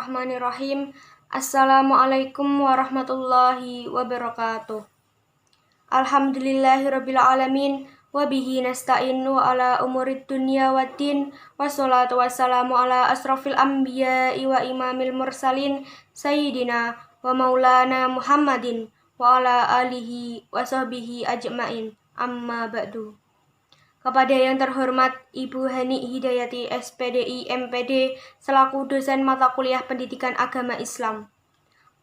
Bismillahirrahmanirrahim. Assalamualaikum warahmatullahi wabarakatuh. Alhamdulillahirabbil alamin wa bihi nasta'inu ala umurid dunya waddin wassalatu wassalamu ala asrafil anbiya'i wa imamil mursalin sayyidina wa maulana Muhammadin wa ala alihi wa sahbihi ajma'in. Amma ba'du. Kepada yang terhormat Ibu Hani Hidayati SPDI MPD selaku dosen mata kuliah Pendidikan Agama Islam.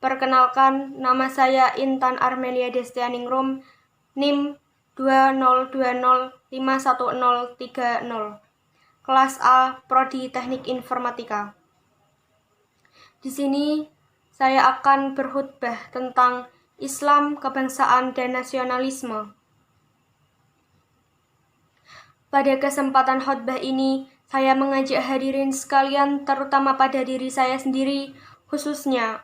Perkenalkan, nama saya Intan Armelia Destianingrum, NIM 2020511030, kelas A, Prodi Teknik Informatika. Di sini saya akan berkhutbah tentang Islam, kebangsaan, dan nasionalisme. Pada kesempatan khutbah ini, saya mengajak hadirin sekalian, terutama pada diri saya sendiri, khususnya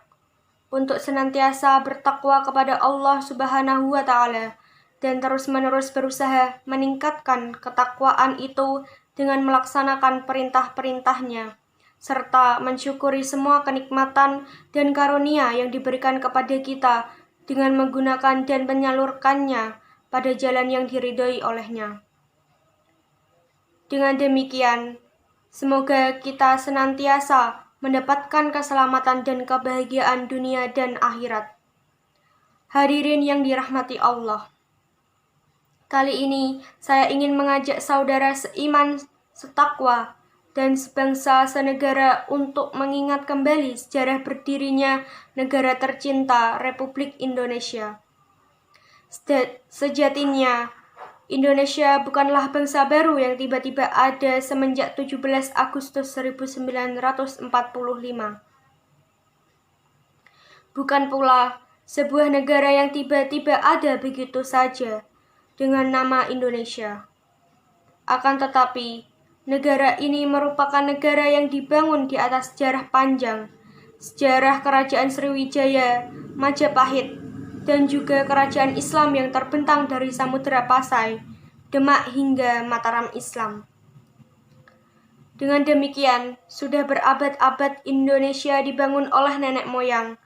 untuk senantiasa bertakwa kepada Allah Subhanahu wa Ta'ala dan terus-menerus berusaha meningkatkan ketakwaan itu dengan melaksanakan perintah-perintahnya, serta mensyukuri semua kenikmatan dan karunia yang diberikan kepada kita dengan menggunakan dan menyalurkannya pada jalan yang diridhoi olehnya. Dengan demikian, semoga kita senantiasa mendapatkan keselamatan dan kebahagiaan dunia dan akhirat. Hadirin yang dirahmati Allah, kali ini saya ingin mengajak saudara seiman, setakwa, dan sebangsa senegara untuk mengingat kembali sejarah berdirinya negara tercinta Republik Indonesia. Sejatinya, Indonesia bukanlah bangsa baru yang tiba-tiba ada semenjak 17 Agustus 1945. Bukan pula sebuah negara yang tiba-tiba ada begitu saja dengan nama Indonesia. Akan tetapi, negara ini merupakan negara yang dibangun di atas sejarah panjang, sejarah Kerajaan Sriwijaya, Majapahit, dan juga kerajaan Islam yang terbentang dari Samudra Pasai, Demak hingga Mataram Islam. Dengan demikian, sudah berabad-abad Indonesia dibangun oleh nenek moyang.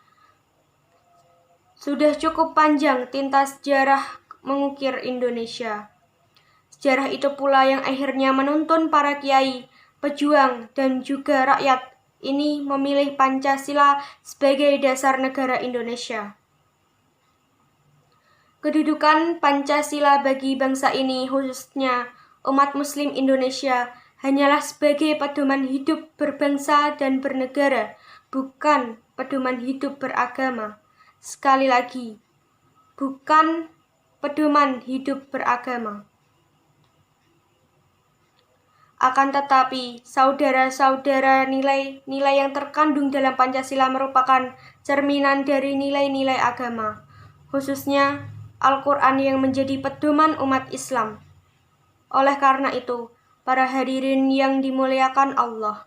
Sudah cukup panjang tinta sejarah mengukir Indonesia. Sejarah itu pula yang akhirnya menuntun para kiai, pejuang, dan juga rakyat ini memilih Pancasila sebagai dasar negara Indonesia. Kedudukan Pancasila bagi bangsa ini, khususnya umat Muslim Indonesia, hanyalah sebagai pedoman hidup berbangsa dan bernegara, bukan pedoman hidup beragama. Sekali lagi, bukan pedoman hidup beragama. Akan tetapi, saudara-saudara, nilai-nilai yang terkandung dalam Pancasila merupakan cerminan dari nilai-nilai agama, khususnya Al-Quran yang menjadi pedoman umat Islam. Oleh karena itu, para hadirin yang dimuliakan Allah,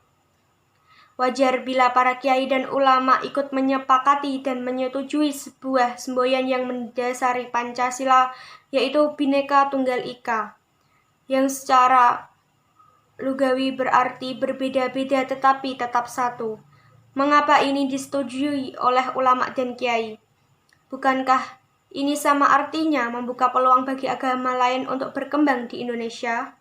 wajar bila para kiai dan ulama ikut menyepakati dan menyetujui sebuah semboyan yang mendasari Pancasila, yaitu Bhinneka Tunggal Ika, yang secara lugawi berarti berbeda-beda tetapi tetap satu. Mengapa ini disetujui oleh ulama dan kiai? Bukankah ini sama artinya membuka peluang bagi agama lain untuk berkembang di Indonesia?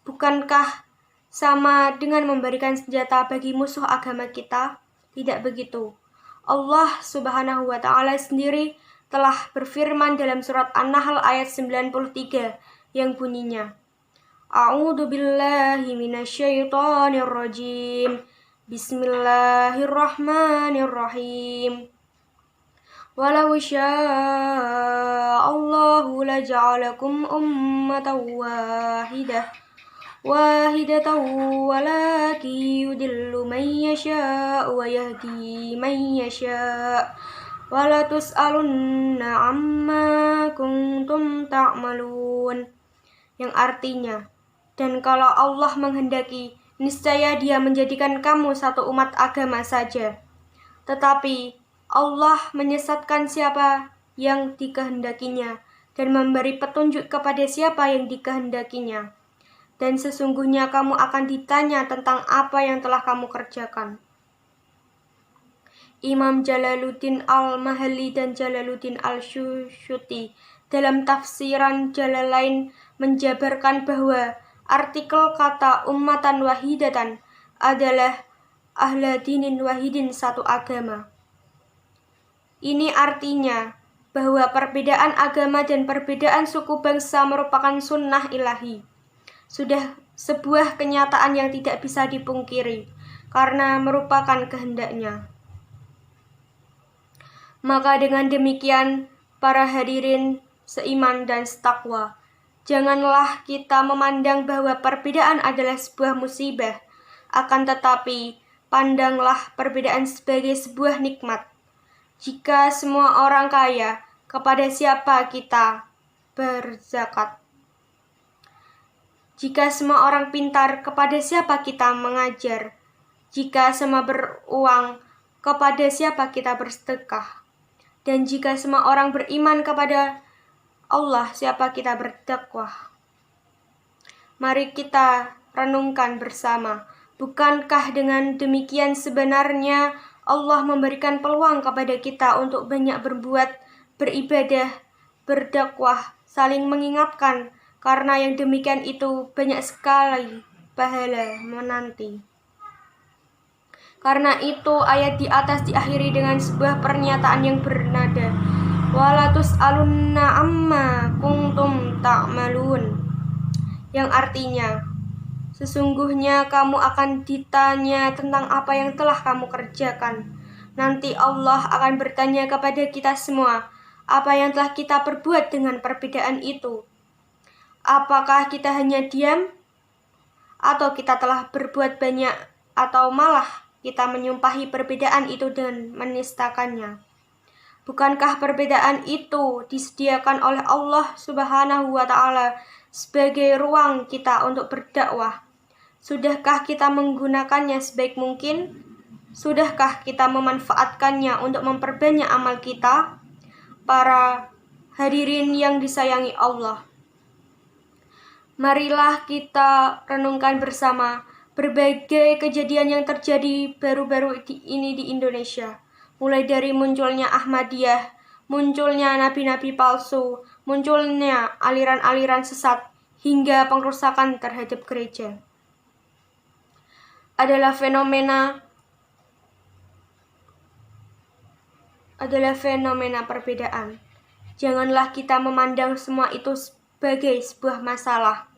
Bukankah sama dengan memberikan senjata bagi musuh agama kita? Tidak begitu. Allah Subhanahu wa Ta'ala sendiri telah berfirman dalam surat An-Nahl ayat 93 yang bunyinya, A'udzu billahi minasyaitonir rajim. Bismillahirrahmanirrahim. Walau sya'allahu laja'alakum ummatan wahidatan walaki yudillu man yasha' wa yahdi man yasha' wala tus'alunna amma kuntum ta'malun, yang artinya, dan kalau Allah menghendaki, niscaya Dia menjadikan kamu satu umat agama saja, tetapi Allah menyesatkan siapa yang dikehendakinya dan memberi petunjuk kepada siapa yang dikehendakinya. Dan sesungguhnya kamu akan ditanya tentang apa yang telah kamu kerjakan. Imam Jalaluddin Al-Mahalli dan Jalaluddin Al-Suyuti dalam tafsiran Jalalain menjabarkan bahwa artikel kata ummatan wahidatan adalah ahla dinin wahidin, satu agama. Ini artinya bahwa perbedaan agama dan perbedaan suku bangsa merupakan sunnah ilahi. Sudah sebuah kenyataan yang tidak bisa dipungkiri, karena merupakan kehendaknya. Maka dengan demikian, para hadirin seiman dan setakwa, janganlah kita memandang bahwa perbedaan adalah sebuah musibah, akan tetapi pandanglah perbedaan sebagai sebuah nikmat. Jika semua orang kaya, kepada siapa kita berzakat? Jika semua orang pintar, kepada siapa kita mengajar? Jika semua beruang, kepada siapa kita bersedekah? Dan jika semua orang beriman kepada Allah, siapa kita berdakwah? Mari kita renungkan bersama, bukankah dengan demikian sebenarnya Allah memberikan peluang kepada kita untuk banyak berbuat, beribadah, berdakwah, saling mengingatkan, karena yang demikian itu banyak sekali pahala menanti. Karena itu ayat di atas diakhiri dengan sebuah pernyataan yang bernada wala tus'alunna amma kuntum ta'malun, yang artinya sesungguhnya kamu akan ditanya tentang apa yang telah kamu kerjakan. Nanti Allah akan bertanya kepada kita semua, apa yang telah kita perbuat dengan perbedaan itu. Apakah kita hanya diam? Atau kita telah berbuat banyak? Atau malah kita menyumpahi perbedaan itu dan menistakannya? Bukankah perbedaan itu disediakan oleh Allah Subhanahu wa Ta'ala sebagai ruang kita untuk berdakwah? Sudahkah kita menggunakannya sebaik mungkin? Sudahkah kita memanfaatkannya untuk memperbanyak amal kita? Para hadirin yang disayangi Allah, marilah kita renungkan bersama berbagai kejadian yang terjadi baru-baru ini di Indonesia. Mulai dari munculnya Ahmadiyah, munculnya nabi-nabi palsu, munculnya aliran-aliran sesat, hingga pengrusakan terhadap gereja. Adalah fenomena perbedaan. Janganlah kita memandang semua itu sebagai sebuah masalah,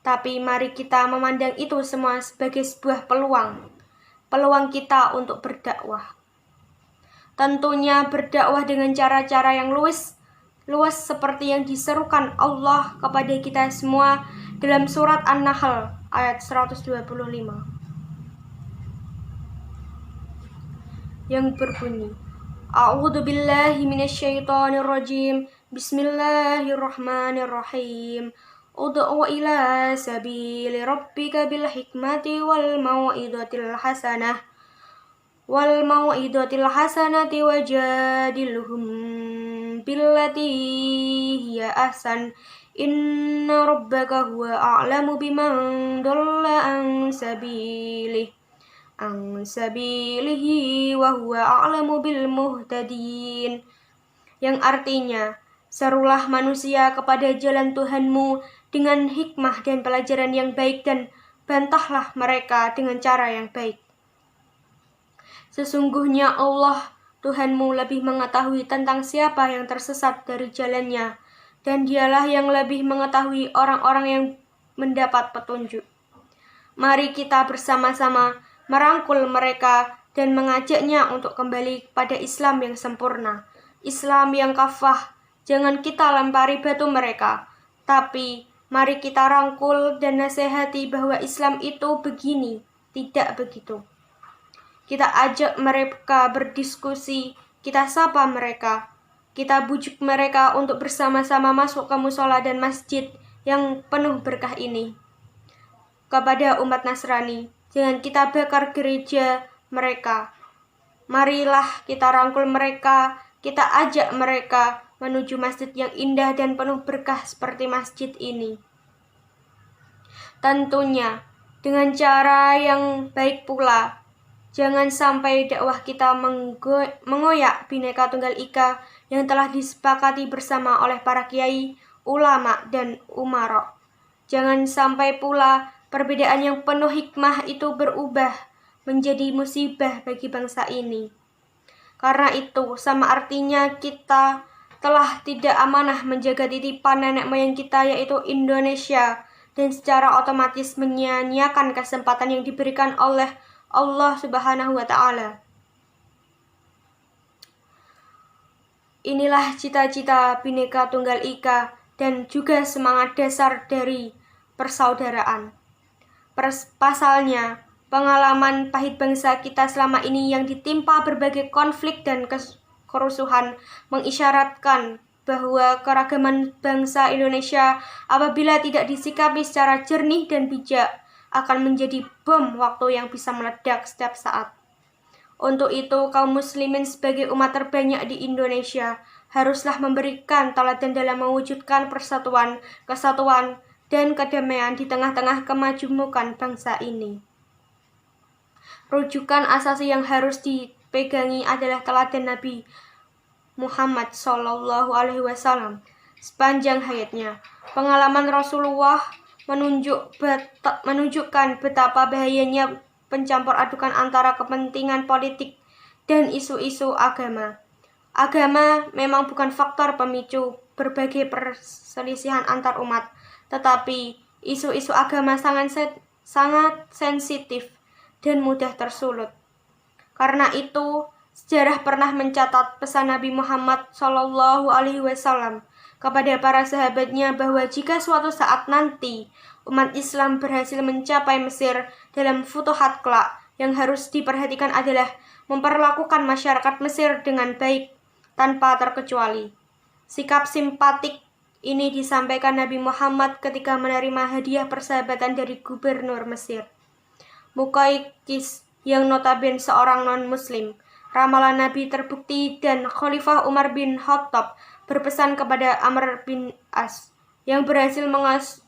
tapi mari kita memandang itu semua sebagai sebuah peluang kita untuk berdakwah. Tentunya berdakwah dengan cara-cara yang luas seperti yang diserukan Allah kepada kita semua dalam surat An-Nahl ayat 125. Yang berbunyi, A'udzu billahi minasyaitonir rajim. Bismillahirrahmanirrahim. Ud'u ila sabili rabbika bil hikmati wal mau'izatil hasanati wajadilhum billati hiya ahsan. Inna rabbaka huwa a'lamu biman dhalla an sabilihi wa huwa a'lamu bil muhtadin, yang artinya serulah manusia kepada jalan Tuhanmu dengan hikmah dan pelajaran yang baik, dan bantahlah mereka dengan cara yang baik. Sesungguhnya Allah Tuhanmu lebih mengetahui tentang siapa yang tersesat dari jalannya, dan dialah yang lebih mengetahui orang-orang yang mendapat petunjuk. Mari kita bersama-sama merangkul mereka dan mengajaknya untuk kembali pada Islam yang sempurna, Islam yang kafah. Jangan kita lempari batu mereka, tapi mari kita rangkul dan nasihati bahwa Islam itu begini, tidak begitu. Kita ajak mereka berdiskusi, kita sapa mereka, kita bujuk mereka untuk bersama-sama masuk ke musola dan masjid yang penuh berkah ini. Kepada umat Nasrani, jangan kita bakar gereja mereka. Marilah kita rangkul mereka, kita ajak mereka menuju masjid yang indah dan penuh berkah seperti masjid ini. Tentunya dengan cara yang baik pula. Jangan sampai dakwah kita mengoyak Bhinneka Tunggal Ika yang telah disepakati bersama oleh para kiai, ulama, dan umara. Jangan sampai pula perbedaan yang penuh hikmah itu berubah menjadi musibah bagi bangsa ini. Karena itu, sama artinya kita telah tidak amanah menjaga titipan nenek moyang kita, yaitu Indonesia, dan secara otomatis menyia-nyiakan kesempatan yang diberikan oleh Allah Subhanahu wa Ta'ala. Inilah cita-cita Bhinneka Tunggal Ika dan juga semangat dasar dari persaudaraan. Pasalnya, pengalaman pahit bangsa kita selama ini yang ditimpa berbagai konflik dan kerusuhan mengisyaratkan bahwa keragaman bangsa Indonesia apabila tidak disikapi secara jernih dan bijak akan menjadi bom waktu yang bisa meledak setiap saat. Untuk itu, kaum muslimin sebagai umat terbanyak di Indonesia haruslah memberikan teladan dalam mewujudkan persatuan, kesatuan, dan kedamaian di tengah-tengah kemajemukan bangsa ini. Rujukan asasi yang harus dipegangi adalah teladan Nabi Muhammad SAW sepanjang hayatnya. Pengalaman Rasulullah menunjukkan betapa bahayanya pencampur adukan antara kepentingan politik dan isu-isu agama. Agama memang bukan faktor pemicu berbagai perselisihan antar umat, tetapi isu-isu agama sangat sensitif dan mudah tersulut. Karena itu, sejarah pernah mencatat pesan Nabi Muhammad SAW kepada para sahabatnya bahwa jika suatu saat nanti umat Islam berhasil mencapai Mesir dalam futuhat kelak, yang harus diperhatikan adalah memperlakukan masyarakat Mesir dengan baik tanpa terkecuali. Sikap simpatik ini disampaikan Nabi Muhammad ketika menerima hadiah persahabatan dari gubernur Mesir, Muqawqis, yang notabene seorang non-muslim. Ramalan Nabi terbukti dan Khalifah Umar bin Khattab berpesan kepada Amr bin As yang berhasil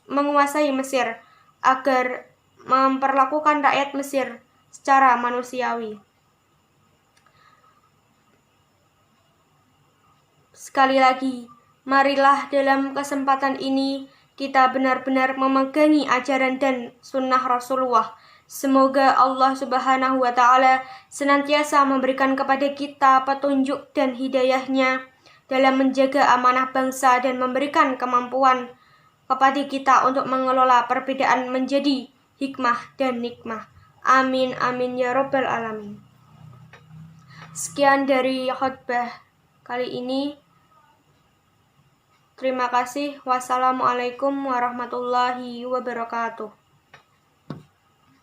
menguasai Mesir agar memperlakukan rakyat Mesir secara manusiawi. Sekali lagi, marilah dalam kesempatan ini kita benar-benar memegangi ajaran dan sunnah Rasulullah. Semoga Allah Subhanahu wa Ta'ala senantiasa memberikan kepada kita petunjuk dan hidayahnya dalam menjaga amanah bangsa dan memberikan kemampuan kepada kita untuk mengelola perbedaan menjadi hikmah dan nikmah. Amin, amin ya Rabbal Alamin. Sekian dari khutbah kali ini. Terima kasih. Wassalamualaikum warahmatullahi wabarakatuh.